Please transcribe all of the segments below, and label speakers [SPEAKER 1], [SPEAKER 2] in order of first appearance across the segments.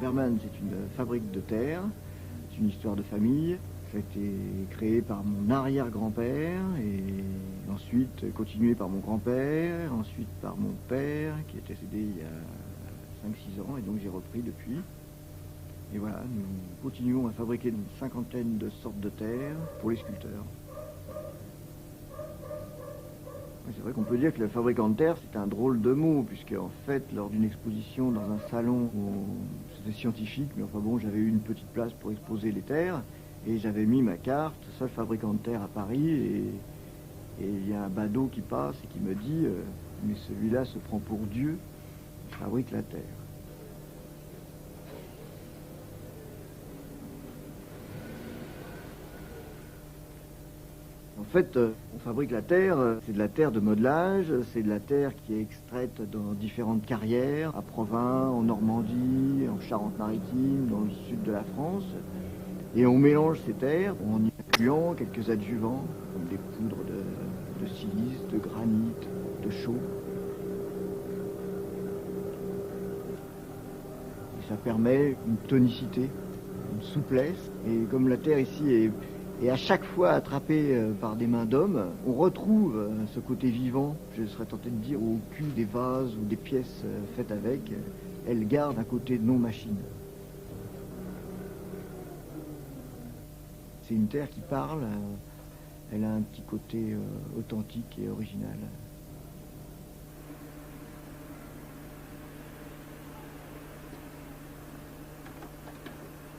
[SPEAKER 1] Berman, c'est une fabrique de terre, c'est une histoire de famille. Ça a été créé par mon arrière-grand-père et ensuite continué par mon grand-père, ensuite par mon père qui est décédé il y a 5-6 ans et donc j'ai repris depuis. Et voilà, nous continuons à fabriquer une 50aine de sortes de terre pour les sculpteurs. C'est vrai qu'on peut dire que le fabricant de terre, c'est un drôle de mot, puisque en fait, lors d'une exposition dans un salon où c'était scientifique, mais enfin bon, j'avais eu une petite place pour exposer les terres, et j'avais mis ma carte, seul fabricant de terre à Paris, et il y a un badaud qui passe et qui me dit mais celui-là se prend pour Dieu, il fabrique la terre. En fait, on fabrique la terre, c'est de la terre de modelage, c'est de la terre qui est extraite dans différentes carrières, à Provins, en Normandie, en Charente-Maritime, dans le sud de la France. Et on mélange ces terres en y incluant quelques adjuvants, comme des poudres de silice, de granit, de chaux. Et ça permet une tonicité, une souplesse. Et comme la terre ici est à chaque fois attrapée par des mains d'hommes, on retrouve ce côté vivant, je serais tenté de dire, au cul des vases ou des pièces faites avec. Elle garde un côté non-machine. C'est une terre qui parle, elle a un petit côté authentique et original.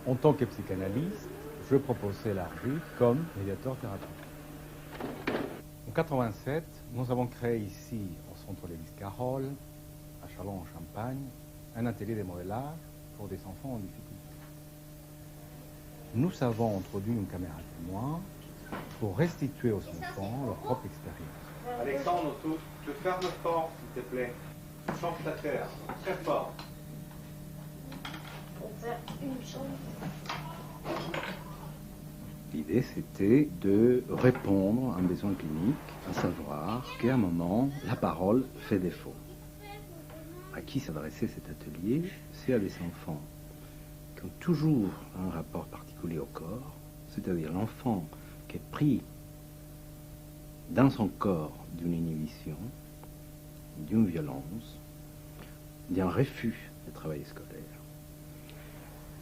[SPEAKER 2] En tant que psychanalyste, je proposais l'argile comme médiateur thérapeutique. En 1987, nous avons créé ici, au centre Lévis-Carole, à Châlons-en-Champagne, un atelier de modélage pour des enfants en difficulté. Nous avons introduit une caméra témoin pour restituer aux enfants leur propre expérience.
[SPEAKER 3] Alexandre, tu fermes fort, s'il te plaît. Tu changes ta terre, très fort.
[SPEAKER 4] Pour faire une chose.
[SPEAKER 5] L'idée, c'était de répondre à un besoin clinique, à savoir qu'à un moment, la parole fait défaut. À qui s'adressait cet atelier? C'est à des enfants qui ont toujours un rapport particulier au corps, c'est-à-dire l'enfant qui est pris dans son corps d'une inhibition, d'une violence, d'un refus de travail scolaire.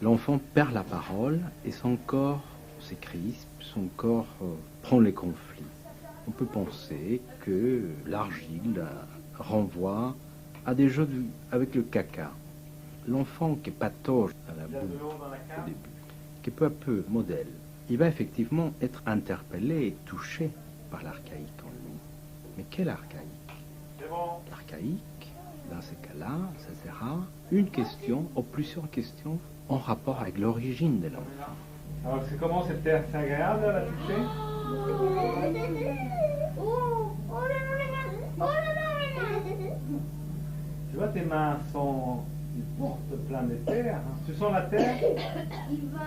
[SPEAKER 5] L'enfant perd la parole et son corps se crispe, son corps prend les conflits. On peut penser que l'argile renvoie à des jeux avec le caca. L'enfant qui patauge à la boue au début, qui peu à peu modèle, il va effectivement être interpellé et touché par l'archaïque en lui. Mais quel archaïque? L'archaïque, dans ces cas-là, ça sera une question ou plusieurs questions en rapport avec l'origine de l'enfant.
[SPEAKER 3] Alors, c'est comment cette terre? C'est agréable à la toucher? Tu vois, tes mains sont... Ils portent plein de terre. Hein. Tu sens la terre?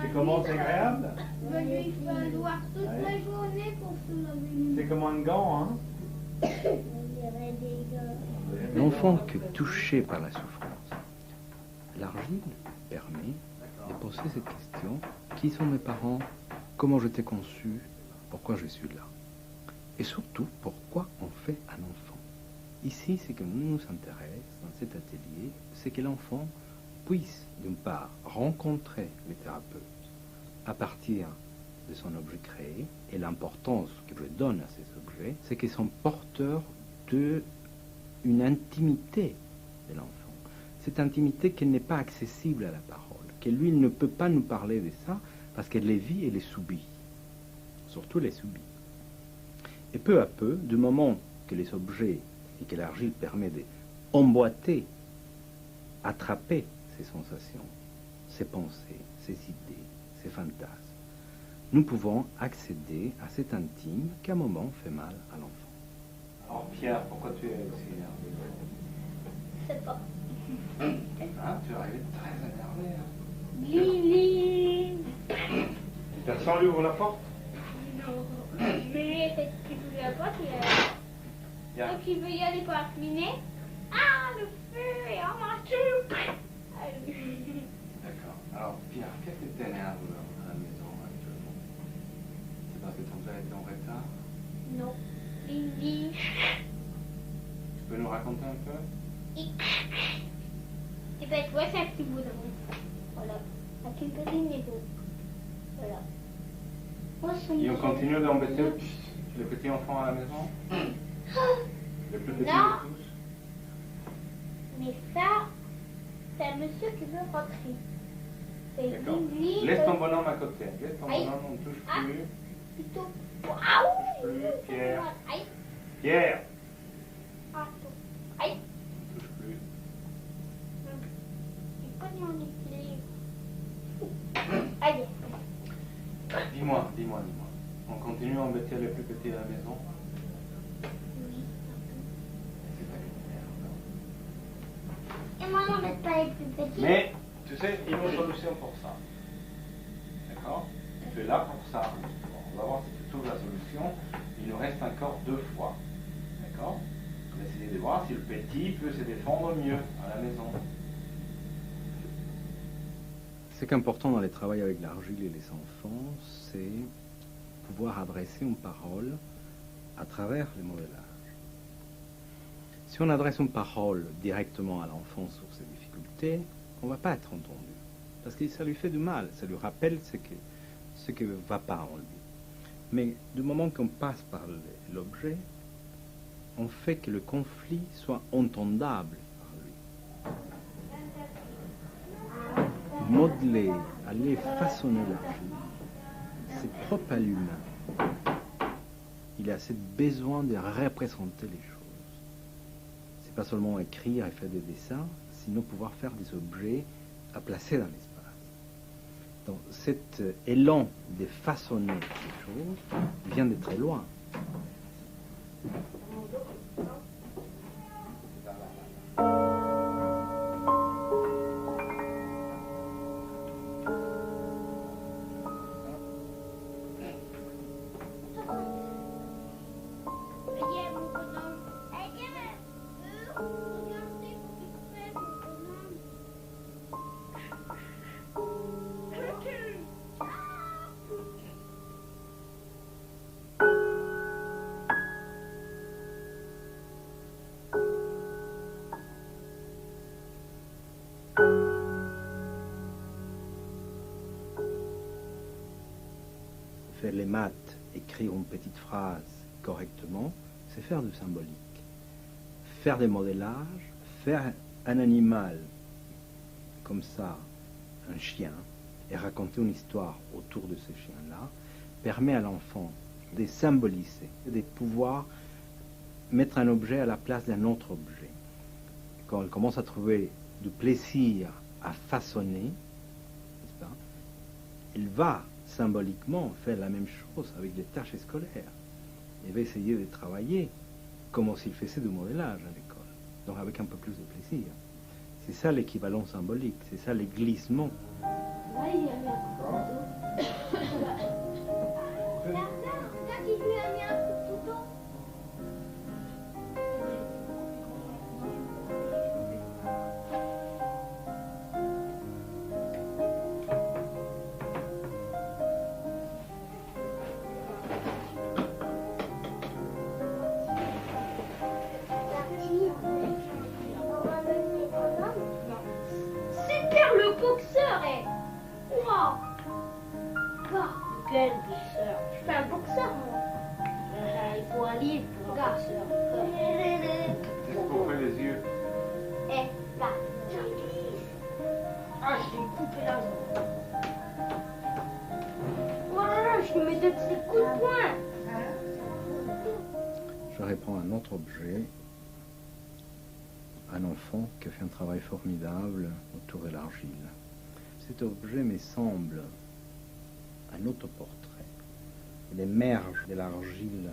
[SPEAKER 3] C'est comment? C'est agréable?
[SPEAKER 4] Il va devoir toute la journée pour se laver.
[SPEAKER 3] C'est comme un gant, hein?
[SPEAKER 5] L'enfant qui est touché par la souffrance, l'argile permet de poser cette question: qui sont mes parents? Comment je t'ai conçu? Pourquoi je suis là? Et surtout, pourquoi on fait un enfant? Ici, ce qui nous intéresse dans cet atelier, c'est que l'enfant puisse, d'une part, rencontrer les thérapeutes à partir de son objet créé, et l'importance que je donne à ces objets, c'est qu'ils sont porteurs d'une intimité de l'enfant. Cette intimité qui n'est pas accessible à la parole, que lui il ne peut pas nous parler de ça, parce qu'elle les vit et les subit. Surtout les subit. Et peu à peu, du moment que les objets et que l'argile permet d'emboîter, attraper ces sensations, ces pensées, ces idées, ces fantasmes, nous pouvons accéder à cet intime qui à un moment fait mal à l'enfant.
[SPEAKER 3] Alors Pierre, pourquoi tu es ici?
[SPEAKER 4] Je sais pas.
[SPEAKER 3] Hein, tu es arrivé très énervé. Hein.
[SPEAKER 4] Lili.
[SPEAKER 3] Personne lui ouvre la porte?
[SPEAKER 4] Non. Lili était qui ouvre la porte, donc il veut y aller pour terminer. Ah, le feu est en marche.
[SPEAKER 3] D'accord.
[SPEAKER 2] un peu.
[SPEAKER 4] Et ben tu vois, c'est un petit bout de rond. Voilà. Avec une petite maison. Voilà.
[SPEAKER 2] Et on continue d'embêter les petits enfants à la maison. Les plus petits
[SPEAKER 4] Non.
[SPEAKER 2] de tous.
[SPEAKER 4] Mais ça, c'est un monsieur qui veut rentrer. C'est
[SPEAKER 2] D'accord.
[SPEAKER 4] lui.
[SPEAKER 2] Laisse ton bonhomme à côté. Laisse ton
[SPEAKER 4] Aïe.
[SPEAKER 2] bonhomme, on ne touche
[SPEAKER 4] Ah.
[SPEAKER 2] plus.
[SPEAKER 4] Plutôt.
[SPEAKER 2] Touche plus, Pierre.
[SPEAKER 4] Aïe.
[SPEAKER 2] Pierre,
[SPEAKER 4] Ah, aïe.
[SPEAKER 2] touche plus.
[SPEAKER 4] C'est pas mon équilibre. Allez.
[SPEAKER 2] Dis-moi. On continue à embêter les plus petits à la maison.
[SPEAKER 4] Et moi, on n'embête pas les plus petits.
[SPEAKER 2] Mais, tu sais, il y a une solution pour ça. D'accord? Tu es là pour ça. On va voir si tu trouves la solution. Il nous reste encore 2 fois. D'accord? On va essayer de voir si le petit peut se défendre mieux à la maison.
[SPEAKER 5] Ce qui est important dans les travaux avec l'argile et les enfants, c'est pouvoir adresser une parole à travers les modélages. Si on adresse une parole directement à l'enfant sur ses difficultés, on ne va pas être entendu. Parce que ça lui fait du mal, ça lui rappelle ce qui ne va pas en lui. Mais du moment qu'on passe par l'objet, on fait que le conflit soit entendable par lui. Modeler, aller façonner l'argile, c'est propre à l'humain. Il a ce besoin de représenter les choses. C'est pas seulement écrire et faire des dessins, sinon pouvoir faire des objets à placer dans l'espace. Donc cet élan de façonner les choses vient de très loin. Faire les maths, écrire une petite phrase correctement, c'est faire du symbolique. Faire des modélages, faire un animal comme ça, un chien, et raconter une histoire autour de ce chien-là, permet à l'enfant de symboliser, de pouvoir mettre un objet à la place d'un autre objet. Quand elle commence à trouver du plaisir à façonner, n'est-ce pas, elle va symboliquement faire la même chose avec les tâches scolaires. Elle va essayer de travailler comme s'il faisait du modélage à l'école, donc avec un peu plus de plaisir. C'est ça l'équivalent symbolique, c'est ça les glissements.
[SPEAKER 4] Super le boxeur est. Wow. Quel boxeur? Je fais un boxeur moi. Il faut un livre pour un boxeur.
[SPEAKER 2] Qu'est-ce qu'on fait les yeux?
[SPEAKER 4] Eh, là. Ah, je vais couper la jambe. Oh là là, je lui mets de petits coups de poing.
[SPEAKER 5] Je reprends un autre objet, un enfant qui a fait un travail formidable autour de l'argile. Cet objet me semble un autoportrait. Il émerge de l'argile,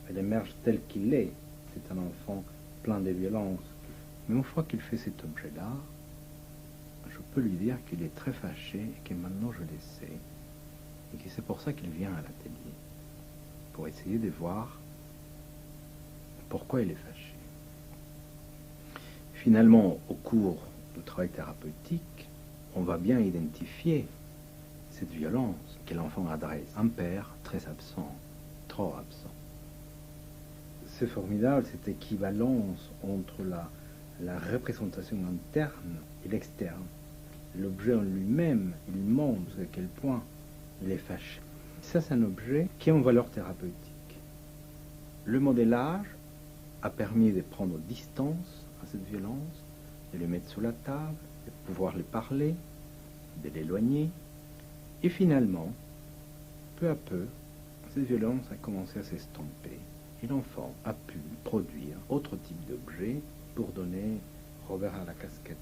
[SPEAKER 5] il émerge tel qu'il est. C'est un enfant plein de violence. Mais une fois qu'il fait cet objet-là, je peux lui dire qu'il est très fâché et que maintenant je le sais. Et que c'est pour ça qu'il vient à l'atelier. Pour essayer de voir pourquoi il est fâché. Finalement, au cours du travail thérapeutique, on va bien identifier cette violence que l'enfant adresse. Un père très absent, trop absent. C'est formidable cette équivalence entre la représentation interne et l'externe. L'objet en lui-même, il montre à quel point il est fâché. Ça, c'est un objet qui a une valeur thérapeutique. Le modélage a permis de prendre distance à cette violence, de le mettre sur la table, de pouvoir lui parler, de l'éloigner. Et finalement, peu à peu, cette violence a commencé à s'estomper. Et l'enfant a pu produire autre type d'objet pour donner revers à la casquette.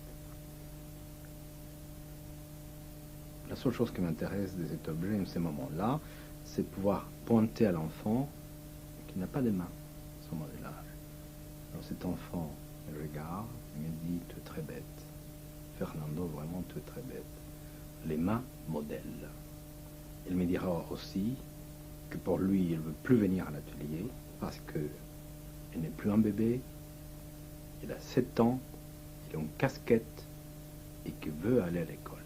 [SPEAKER 5] La seule chose qui m'intéresse de cet objet en ce moment-là, c'est pouvoir pointer à l'enfant qui n'a pas de main, son modélage. Alors cet enfant me regarde et me dit « tu es très bête ». Fernando, vraiment, tu es très bête. Les mains modèlent. Il me dira aussi que pour lui, il ne veut plus venir à l'atelier parce qu'il n'est plus un bébé, il a 7 ans, il a une casquette et qu'il veut aller à l'école.